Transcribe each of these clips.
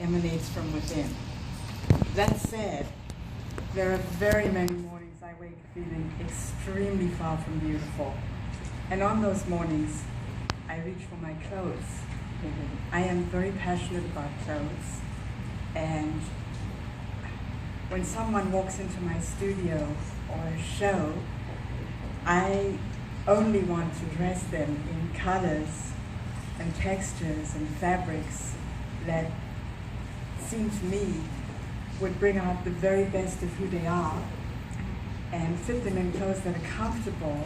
emanates from within. That said, there are very many mornings I wake feeling extremely far from beautiful. And on those mornings, I reach for my clothes. I am very passionate about clothes. And when someone walks into my studio or a show, I only want to dress them in colors and textures and fabrics that seem to me would bring out the very best of who they are and fit them in clothes that are comfortable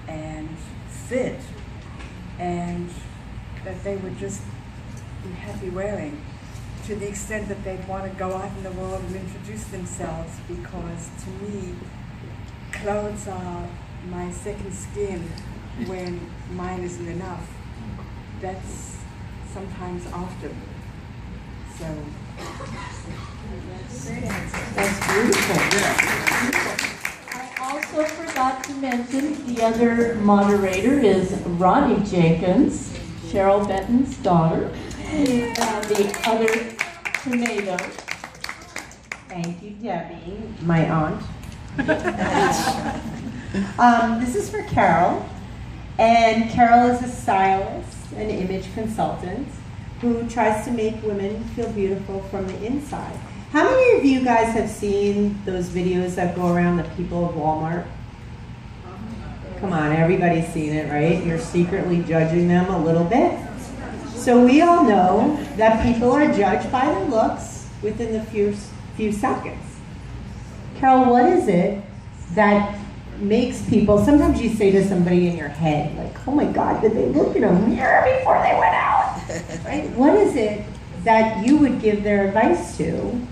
and fit and that they would just be happy wearing, to the extent that they'd want to go out in the world and introduce themselves, because to me, clothes are my second skin when mine isn't enough. That's sometimes often. So, that's beautiful. Yeah. I also forgot to mention the other moderator is Roni Jenkins, Cheryl Benton's daughter, and the other tomato. Thank you, Debbie, my aunt. This is for Carol, and Carol is a stylist, an image consultant, who tries to make women feel beautiful from the inside. How many of you guys have seen those videos that go around the people of Walmart? Come on, everybody's seen it, right? You're secretly judging them a little bit. So we all know that people are judged by their looks within the few seconds. Carol, what is it that makes people, sometimes you say to somebody in your head, like, oh my God, did they look in a mirror before they went out? Right? What is it that you would give their advice to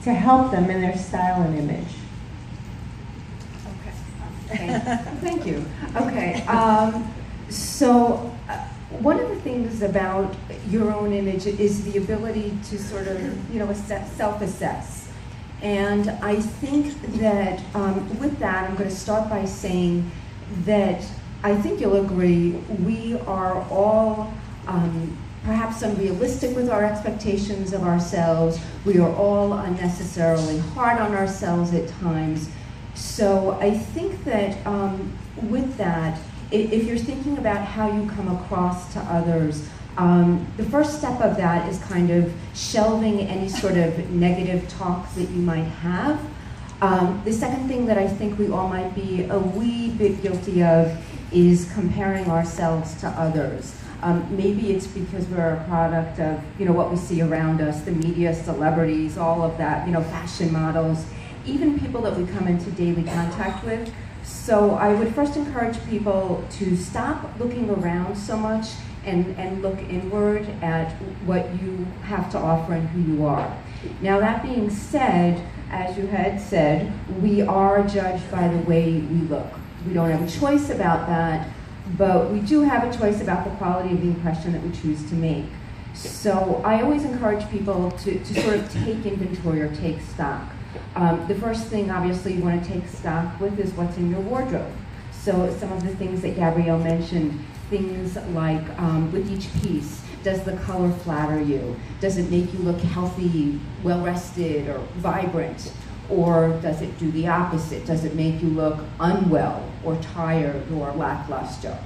help them in their style and image? Thank you. Okay, so one of the things about your own image is the ability to sort of, self-assess. And I think that with that, I'm going to start by saying that I think you'll agree, we are all perhaps unrealistic with our expectations of ourselves. We are all unnecessarily hard on ourselves at times. So I think that with that, if you're thinking about how you come across to others, the first step of that is kind of shelving any sort of negative talk that you might have. The second thing that I think we all might be a wee bit guilty of is comparing ourselves to others. Maybe it's because we're a product of what we see around us, the media, celebrities, all of that, fashion models, even people that we come into daily contact with. So I would first encourage people to stop looking around so much and look inward at what you have to offer and who you are. Now that being said, as you had said, we are judged by the way we look. We don't have a choice about that, but we do have a choice about the quality of the impression that we choose to make. So I always encourage people to sort of take inventory or take stock. The first thing, obviously, you want to take stock with is what's in your wardrobe. So some of the things that Gabrielle mentioned, things like with each piece, does the color flatter you? Does it make you look healthy, well-rested, or vibrant? Or does it do the opposite? Does it make you look unwell, or tired, or lackluster?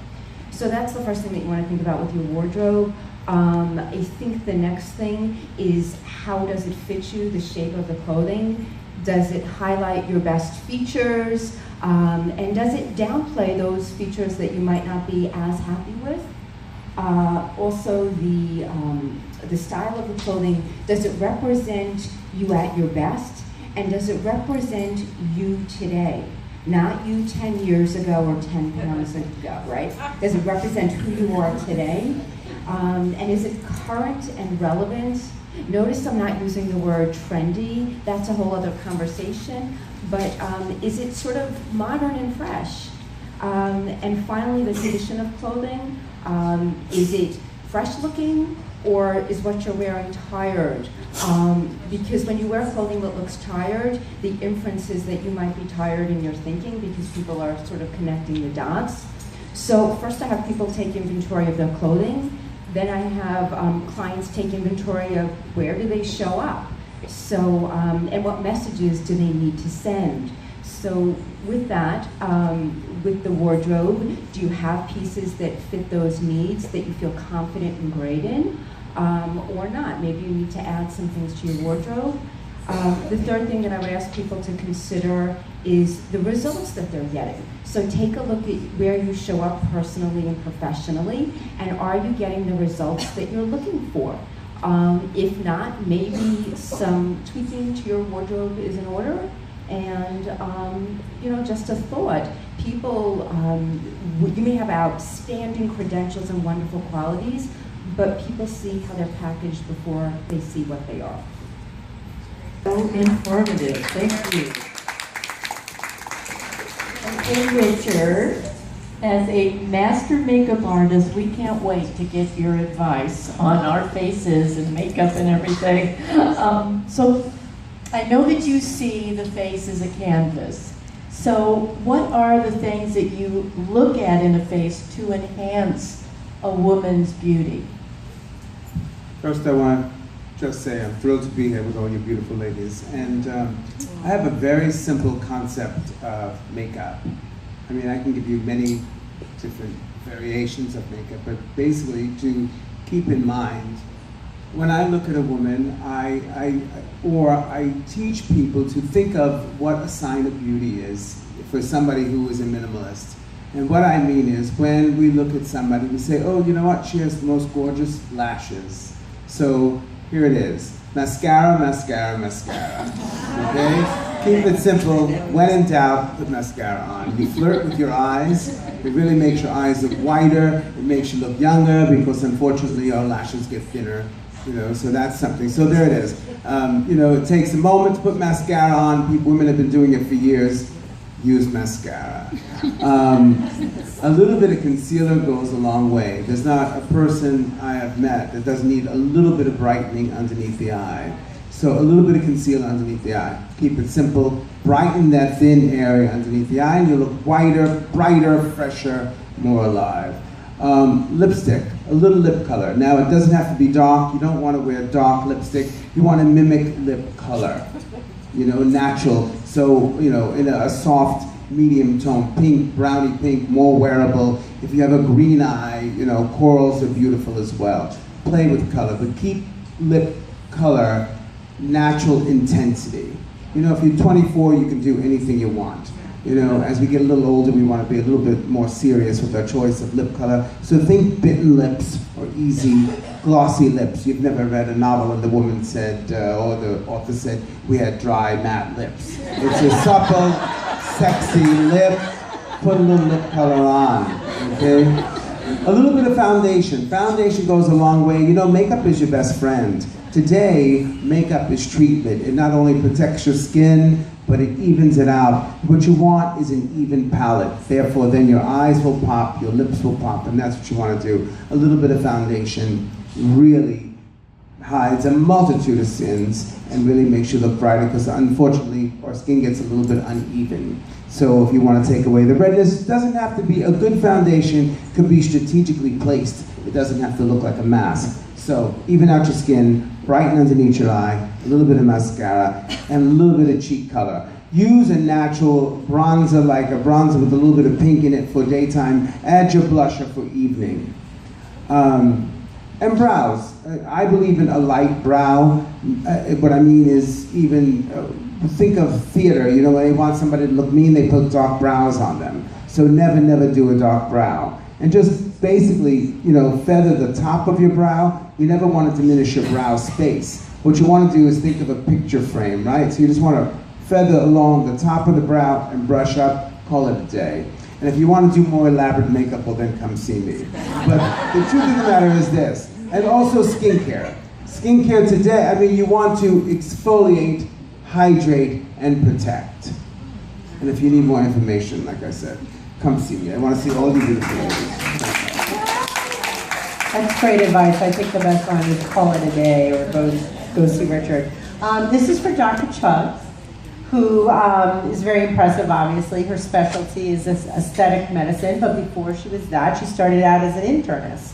So that's the first thing that you want to think about with your wardrobe. I think the next thing is, how does it fit you, the shape of the clothing? Does it highlight your best features? And does it downplay those features that you might not be as happy with? Also, the style of the clothing, does it represent you at your best? And does it represent you today? Not you 10 years ago or 10 pounds ago, right? Does it represent who you are today? And is it current and relevant? Notice I'm not using the word trendy. That's a whole other conversation. But is it sort of modern and fresh? And finally, the condition of clothing. Is it fresh looking, or is what you're wearing tired? Because when you wear clothing that looks tired, the inference is that you might be tired in your thinking, because people are sort of connecting the dots. So first I have people take inventory of their clothing. Then I have clients take inventory of where do they show up. So, and what messages do they need to send? So with that, with the wardrobe, do you have pieces that fit those needs that you feel confident and great in, or not? Maybe you need to add some things to your wardrobe. The third thing that I would ask people to consider is the results that they're getting. So take a look at where you show up personally and professionally, and are you getting the results that you're looking for? If not, maybe some tweaking to your wardrobe is in order. And just a thought, people, you may have outstanding credentials and wonderful qualities, but people see how they're packaged before they see what they are. So informative, thank you. Okay, Richard, as a master makeup artist, we can't wait to get your advice on our faces and makeup and everything. So I know that you see the face as a canvas. So what are the things that you look at in a face to enhance a woman's beauty? First, I want to just say I'm thrilled to be here with all you beautiful ladies. And I have a very simple concept of makeup. I mean, I can give you many different variations of makeup, but basically to keep in mind, when I look at a woman, I teach people to think of what a sign of beauty is for somebody who is a minimalist. And what I mean is, when we look at somebody, we say, oh, you know what, she has the most gorgeous lashes. So here it is, mascara, mascara, mascara, okay? Keep it simple. When in doubt, put mascara on. You flirt with your eyes. It really makes your eyes look whiter. It makes you look younger, because unfortunately our lashes get thinner. So that's something. So there it is. It takes a moment to put mascara on. Women have been doing it for years. Use mascara. A little bit of concealer goes a long way. There's not a person I have met that doesn't need a little bit of brightening underneath the eye. So a little bit of concealer underneath the eye. Keep it simple. Brighten that thin area underneath the eye, and you look whiter, brighter, fresher, more alive. Lipstick, a little lip color. Now, it doesn't have to be dark. You don't want to wear dark lipstick. You want to mimic lip color, natural. So, in a soft, medium tone, pink, brownie pink, more wearable. If you have a green eye, corals are beautiful as well. Play with color, but keep lip color natural intensity. If you're 24, you can do anything you want. As we get a little older, we want to be a little bit more serious with our choice of lip color. So think bitten lips or easy, glossy lips. You've never read a novel and the woman said, or the author said, we had dry, matte lips. It's a supple, sexy lip. Put a little lip color on, okay? A little bit of foundation. Foundation goes a long way. Makeup is your best friend. Today, makeup is treatment. It not only protects your skin, but it evens it out. What you want is an even palette. Therefore, then your eyes will pop, your lips will pop, and that's what you want to do. A little bit of foundation really hides a multitude of sins and really makes you look brighter, because unfortunately, our skin gets a little bit uneven. So if you want to take away the redness, it doesn't have to be a good foundation, it could be strategically placed. It doesn't have to look like a mask. So even out your skin, brighten underneath your eye, a little bit of mascara, and a little bit of cheek color. Use a natural bronzer, like a bronzer with a little bit of pink in it for daytime. Add your blusher for evening. And brows. I believe in a light brow. What I mean is, even think of theater. When they want somebody to look mean, they put dark brows on them. So never, never do a dark brow. And just basically, feather the top of your brow. You never want to diminish your brow space. What you want to do is think of a picture frame, right? So you just want to feather along the top of the brow and brush up, call it a day. And if you want to do more elaborate makeup, well then come see me. But the truth of the matter is this, and also skincare. Skincare today, you want to exfoliate, hydrate, and protect. And if you need more information, like I said, come see me. I want to see all you beautiful ladies. That's great advice. I think the best one is call it a day or go see Richard. This is for Dr. Chubbs, who is very impressive, obviously. Her specialty is aesthetic medicine, but before she was that, she started out as an internist.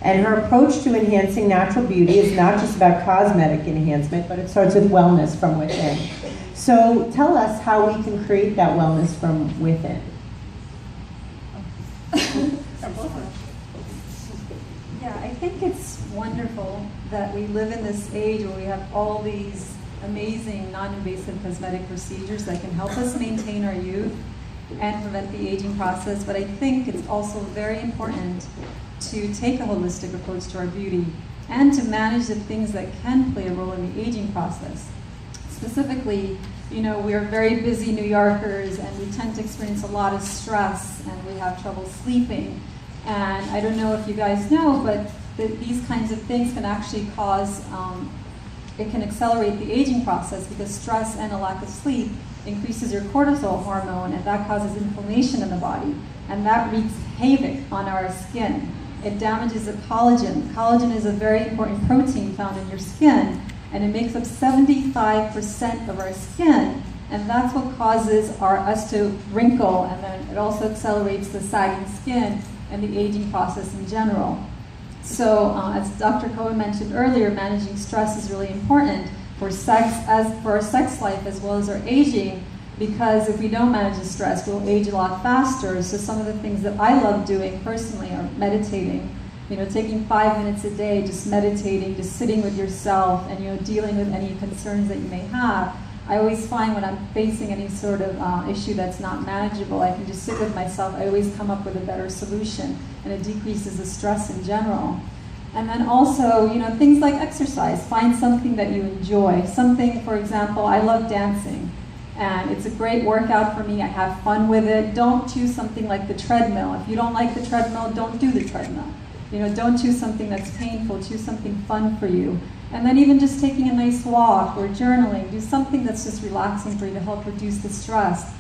And her approach to enhancing natural beauty is not just about cosmetic enhancement, but it starts with wellness from within. So tell us how we can create that wellness from within. Yeah, I think it's wonderful that we live in this age where we have all these amazing non-invasive cosmetic procedures that can help us maintain our youth and prevent the aging process. But I think it's also very important to take a holistic approach to our beauty and to manage the things that can play a role in the aging process. Specifically, you know, we're very busy New Yorkers and we tend to experience a lot of stress and we have trouble sleeping. And I don't know if you guys know, but these kinds of things can actually cause, it can accelerate the aging process because stress and a lack of sleep increases your cortisol hormone and that causes inflammation in the body. And that wreaks havoc on our skin. It damages the collagen. Collagen is a very important protein found in your skin, and it makes up 75% of our skin, and that's what causes us to wrinkle, and then it also accelerates the sagging skin and the aging process in general. So, as Dr. Cohen mentioned earlier, managing stress is really important for our sex life as well as our aging, because if we don't manage the stress, we'll age a lot faster. So some of the things that I love doing personally are meditating. You know, taking 5 minutes a day, just meditating, just sitting with yourself and, you know, dealing with any concerns that you may have. I always find when I'm facing any sort of issue that's not manageable, I can just sit with myself. I always come up with a better solution, and it decreases the stress in general. And then also, you know, things like exercise. Find something that you enjoy. Something, for example, I love dancing. And it's a great workout for me. I have fun with it. Don't choose something like the treadmill. If you don't like the treadmill, don't do the treadmill. You know, don't choose something that's painful. Choose something fun for you. And then even just taking a nice walk or journaling. Do something that's just relaxing for you to help reduce the stress.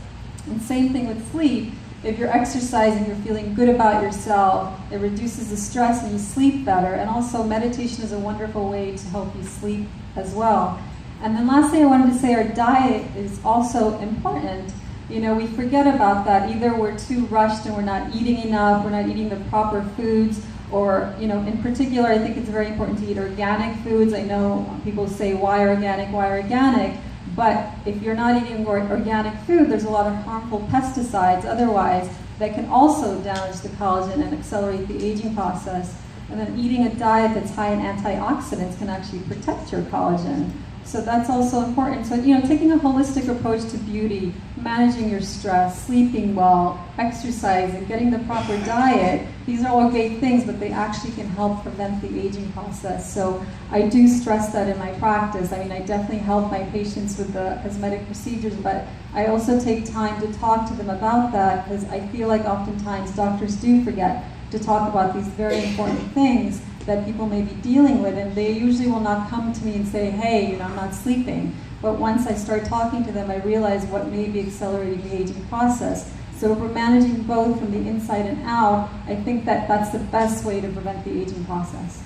And same thing with sleep. If you're exercising, you're feeling good about yourself, it reduces the stress and you sleep better. And also meditation is a wonderful way to help you sleep as well. And then lastly, I wanted to say our diet is also important. You know, we forget about that. Either we're too rushed and we're not eating enough, we're not eating the proper foods, or, you know, in particular, I think it's very important to eat organic foods. I know people say, why organic, why organic? But if you're not eating organic food, there's a lot of harmful pesticides otherwise that can also damage the collagen and accelerate the aging process. And then eating a diet that's high in antioxidants can actually protect your collagen. So that's also important. So, you know, taking a holistic approach to beauty, managing your stress, sleeping well, exercising, getting the proper diet, these are all great things, but they actually can help prevent the aging process. So I do stress that in my practice. I mean, I definitely help my patients with the cosmetic procedures, but I also take time to talk to them about that because I feel like oftentimes doctors do forget to talk about these very important things that people may be dealing with, and they usually will not come to me and say, hey, you know, I'm not sleeping. But once I start talking to them, I realize what may be accelerating the aging process. So if we're managing both from the inside and out, I think that that's the best way to prevent the aging process.